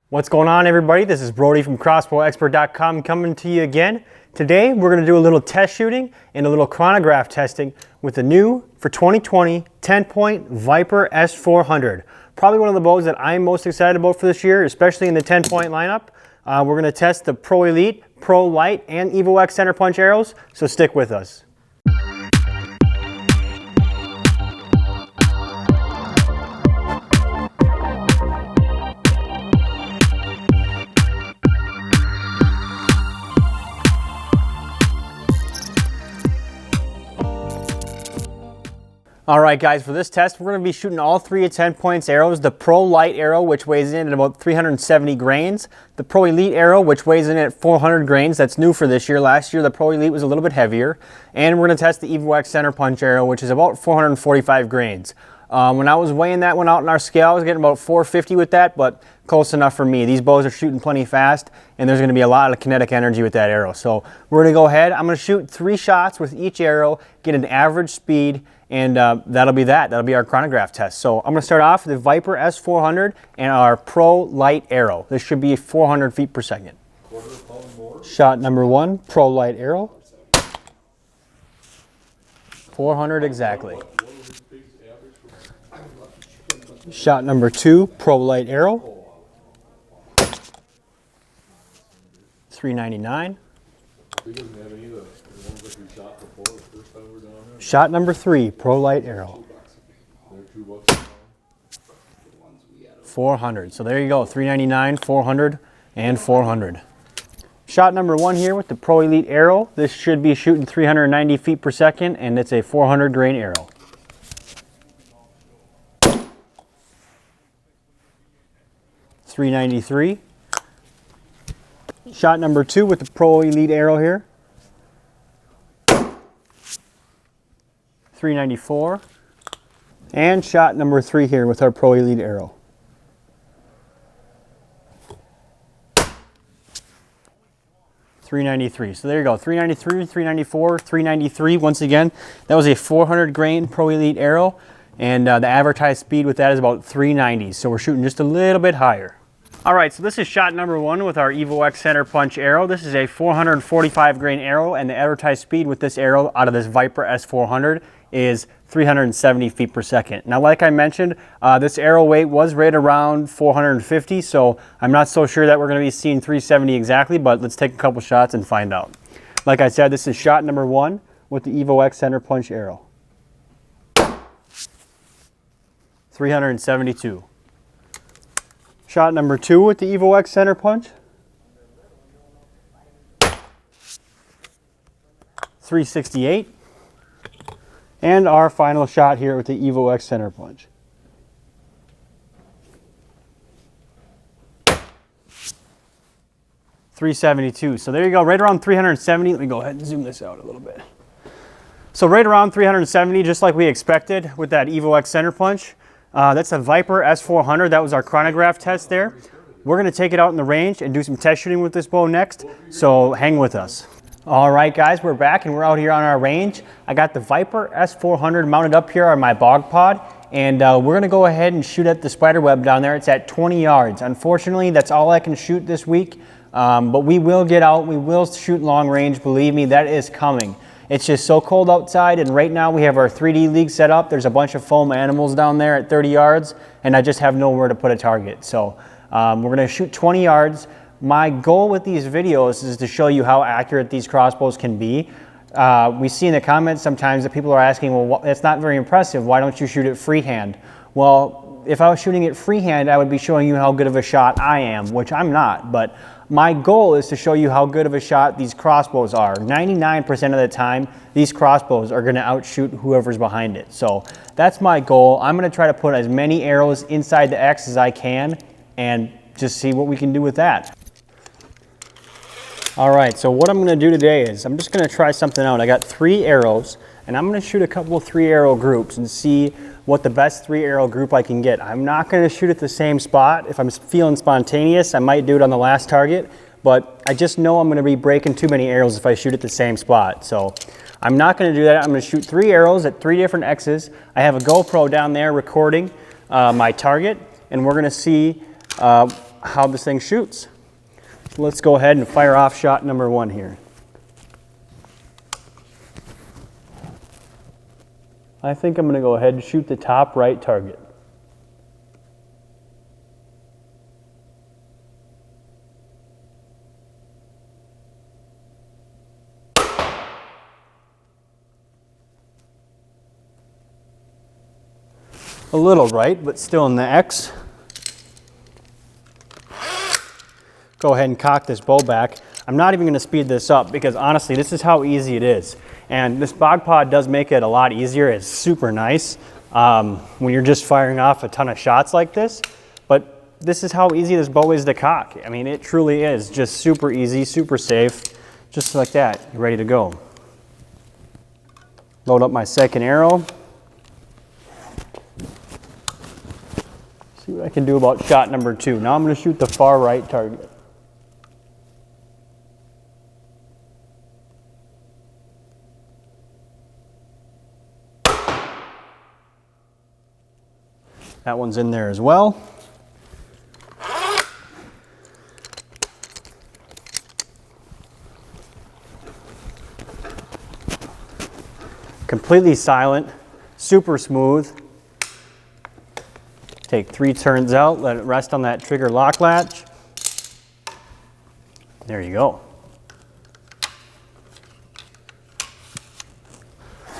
What's going on, everybody? This is Brody from CrossbowExpert.com coming to you again. Today we're going to do a little test shooting and a little chronograph testing with the new, for 2020, TenPoint Viper S400. Probably one of the bows that I'm most excited about for this year, especially in the TenPoint lineup. We're going to test the Pro Elite, Pro Lite, and Evo-X Centerpunch arrows, so stick with us. All right, guys, for this test, we're going to be shooting all three of TenPoint's arrows. The Pro Lite arrow, which weighs in at about 370 grains. The Pro Elite arrow, which weighs in at 400 grains. That's new for this year. Last year, the Pro Elite was a little bit heavier. And we're going to test the Evo-X Centerpunch arrow, which is about 445 grains. When I was weighing that one out in our scale, I was getting about 450 with that, but close enough for me. These bows are shooting plenty fast, and there's going to be a lot of kinetic energy with that arrow. So we're going to go ahead. I'm going to shoot 3 shots with each arrow, get an average speed, and that'll be that. That'll be our chronograph test. So I'm going to start off with the Viper S400 and our Pro Lite arrow. This should be 400 feet per second. Shot number 1, Pro Lite arrow. 400 exactly. Shot number 2, Pro Lite arrow. 399. Shot number 3, Pro Lite arrow. 400. So there you go, 399, 400, and 400. Shot number 1 here with the Pro Elite arrow. This should be shooting 390 feet per second, and it's a 400 grain arrow. .393. Shot number 2 with the Pro Elite arrow here. 394. And shot number 3 here with our Pro Elite arrow. 393. So there you go, 393, 394, 393. Once again, that was a 400 grain Pro Elite arrow, and the advertised speed with that is about 390. So we're shooting just a little bit higher. All right, so this is shot number 1 with our Evo-X Centerpunch arrow. This is a 445 grain arrow, and the advertised speed with this arrow out of this Viper S400 is 370 feet per second. Now, like I mentioned, this arrow weight was right around 450, so I'm not so sure that we're going to be seeing 370 exactly, but let's take a couple shots and find out. Like I said, this is shot number 1 with the Evo-X Centerpunch arrow. 372. Shot number 2 with the Evo-X Centerpunch. 368. And our final shot here with the Evo-X Centerpunch. 372. So there you go, right around 370. Let me go ahead and zoom this out a little bit. So right around 370, just like we expected with that Evo-X Centerpunch. That's a Viper S400. That was our chronograph test there. We're going to take it out in the range and do some test shooting with this bow next, so hang with us. All right, guys, we're back and we're out here on our range. I got the Viper S400 mounted up here on my bog pod, and we're going to go ahead and shoot at the spider web down there. It's at 20 yards. Unfortunately, that's all I can shoot this week, but we will get out. We will shoot long range. Believe me, that is coming. It's just so cold outside, and right now we have our 3D league set up. There's a bunch of foam animals down there at 30 yards, and I just have nowhere to put a target. So we're going to shoot 20 yards. My goal with these videos is to show you how accurate these crossbows can be. We see in the comments sometimes that people are asking, well, that's not very impressive. Why don't you shoot it freehand? Well, if I was shooting it freehand, I would be showing you how good of a shot I am, which I'm not. But my goal is to show you how good of a shot these crossbows are. 99% of the time, these crossbows are going to outshoot whoever's behind it. So that's my goal. I'm going to try to put as many arrows inside the X as I can and just see what we can do with that. All right, so what I'm going to do today is I'm just going to try something out. I got 3 arrows, and I'm going to shoot a couple 3-arrow groups and see what the best 3-arrow group I can get. I'm not going to shoot at the same spot. If I'm feeling spontaneous, I might do it on the last target, but I just know I'm going to be breaking too many arrows if I shoot at the same spot. So I'm not going to do that. I'm going to shoot 3 arrows at 3 different X's. I have a GoPro down there recording my target, and we're going to see how this thing shoots. So let's go ahead and fire off shot number 1 here. I think I'm going to go ahead and shoot the top right target. A little right, but still in the X. Go ahead and cock this bow back. I'm not even going to speed this up because honestly, this is how easy it is. And this bog pod does make it a lot easier. It's super nice when you're just firing off a ton of shots like this. But this is how easy this bow is to cock. I mean, it truly is just super easy, super safe. Just like that, you're ready to go. Load up my second arrow. See what I can do about shot number 2. Now I'm going to shoot the far right target. That one's in there as well. Completely silent, super smooth. Take 3 turns out, let it rest on that trigger lock latch. There you go.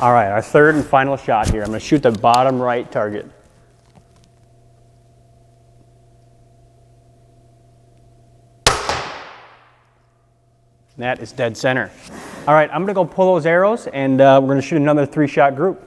All right, our third and final shot here. I'm going to shoot the bottom right target. That is dead center. All right, I'm going to go pull those arrows and we're going to shoot another 3-shot group.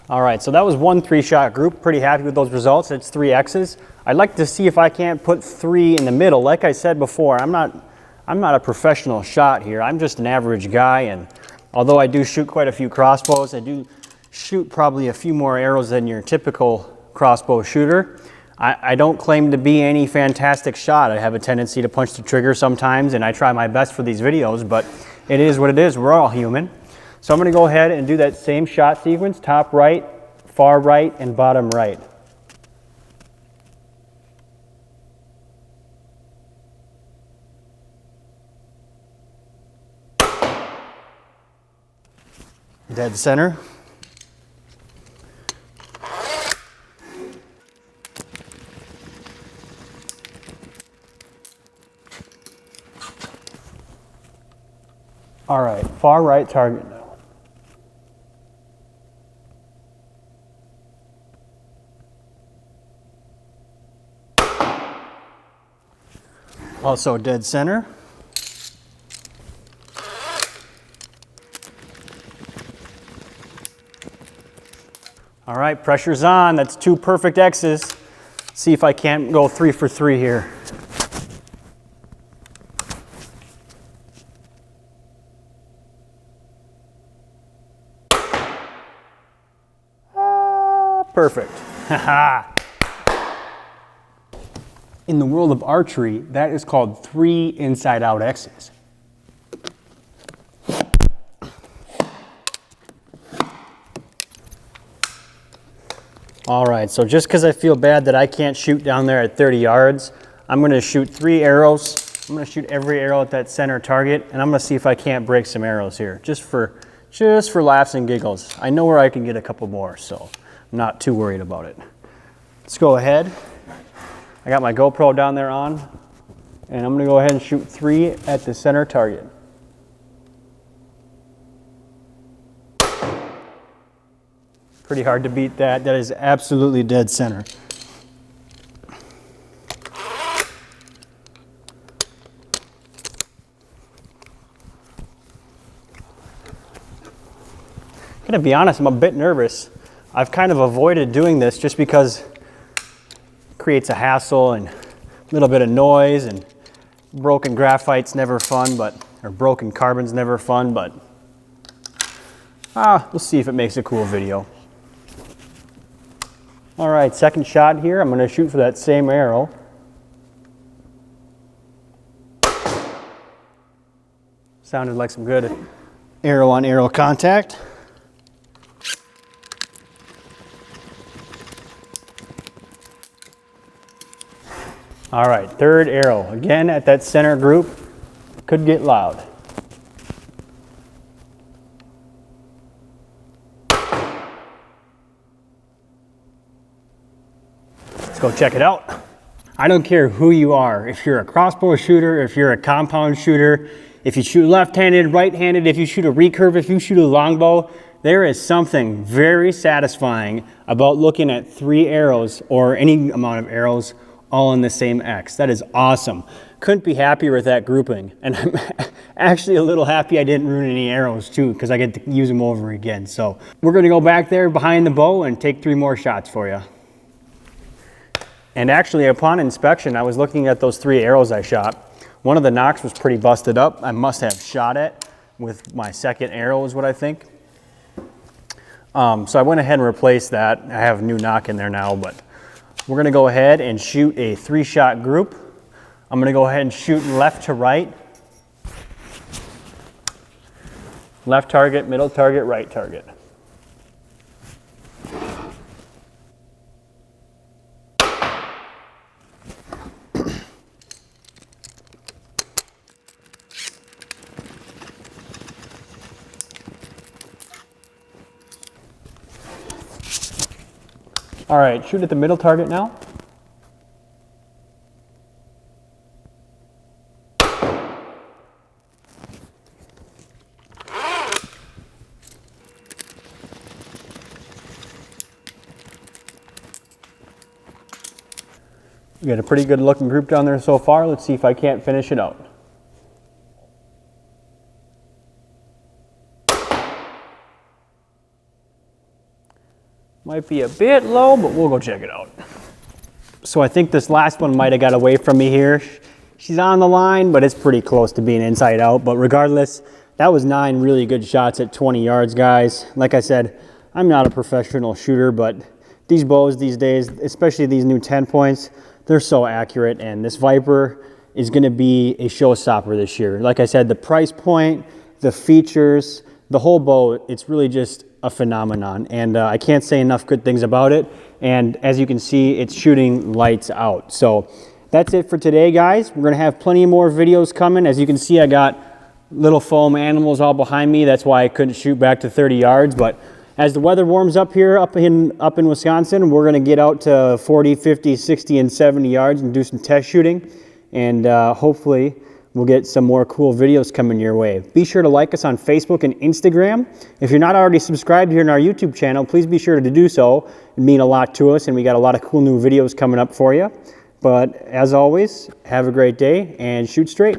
All right, so that was 1 3-shot group. Pretty happy with those results. It's 3 X's. I'd like to see if I can't put 3 in the middle. Like I said before, I'm not a professional shot here. I'm just an average guy, and although I do shoot quite a few crossbows, I do shoot probably a few more arrows than your typical crossbow shooter. I don't claim to be any fantastic shot. I have a tendency to punch the trigger sometimes, and I try my best for these videos, but it is what it is. We're all human. So I'm going to go ahead and do that same shot sequence, top right, far right, and bottom right. Dead center. All right, far right target now. Also dead center. All right, pressure's on. That's 2 perfect X's. See if I can't go 3 for 3 here. Perfect. In the world of archery, that is called 3 inside-out X's. All right, so just because I feel bad that I can't shoot down there at 30 yards, I'm going to shoot 3 arrows. I'm going to shoot every arrow at that center target, and I'm going to see if I can't break some arrows here, just for laughs and giggles. I know where I can get a couple more, so I'm not too worried about it. Let's go ahead. I got my GoPro down there on, and I'm going to go ahead and shoot 3 at the center target. Pretty hard to beat that. That is absolutely dead center. I'm going to be honest, I'm a bit nervous. I've kind of avoided doing this just because it creates a hassle and a little bit of noise, and broken graphite's never fun, or broken carbon's never fun, but we'll see if it makes a cool video. All right, second shot here. I'm going to shoot for that same arrow. Sounded like some good arrow-on-arrow contact. All right, third arrow. Again, at that center group, could get loud. Let's go check it out. I don't care who you are, if you're a crossbow shooter, if you're a compound shooter, if you shoot left-handed, right-handed, if you shoot a recurve, if you shoot a longbow, there is something very satisfying about looking at 3 arrows or any amount of arrows all in the same X. That is awesome. Couldn't be happier with that grouping. And I'm actually a little happy I didn't ruin any arrows too, because I get to use them over again. So we're gonna go back there behind the bow and take 3 more shots for you. And actually, upon inspection, I was looking at those 3 arrows I shot. One of the nocks was pretty busted up. I must have shot it with my second arrow is what I think. So I went ahead and replaced that. I have a new nock in there now, but we're gonna go ahead and shoot a 3-shot group. I'm gonna go ahead and shoot left to right. Left target, middle target, right target. All right, shoot at the middle target now. We got a pretty good looking group down there so far. Let's see if I can't finish it out. Might be a bit low, but we'll go check it out. So I think this last one might have got away from me here. She's on the line, but it's pretty close to being inside out. But regardless, that was 9 really good shots at 20 yards, guys. Like I said, I'm not a professional shooter, but these bows these days, especially these new TenPoints, they're so accurate. And this Viper is gonna be a showstopper this year. Like I said, the price point, the features, the whole bow, it's really just a phenomenon, and I can't say enough good things about it. And as you can see, it's shooting lights out. So that's it for today, guys. We're gonna have plenty more videos coming. As you can see, I got little foam animals all behind me. That's why I couldn't shoot back to 30 yards. But as the weather warms up here up in Wisconsin, we're gonna get out to 40, 50, 60, and 70 yards and do some test shooting. And hopefully we'll get some more cool videos coming your way. Be sure to like us on Facebook and Instagram. If you're not already subscribed here in our YouTube channel, please be sure to do so. It'd mean a lot to us, and we got a lot of cool new videos coming up for you. But as always, have a great day and shoot straight.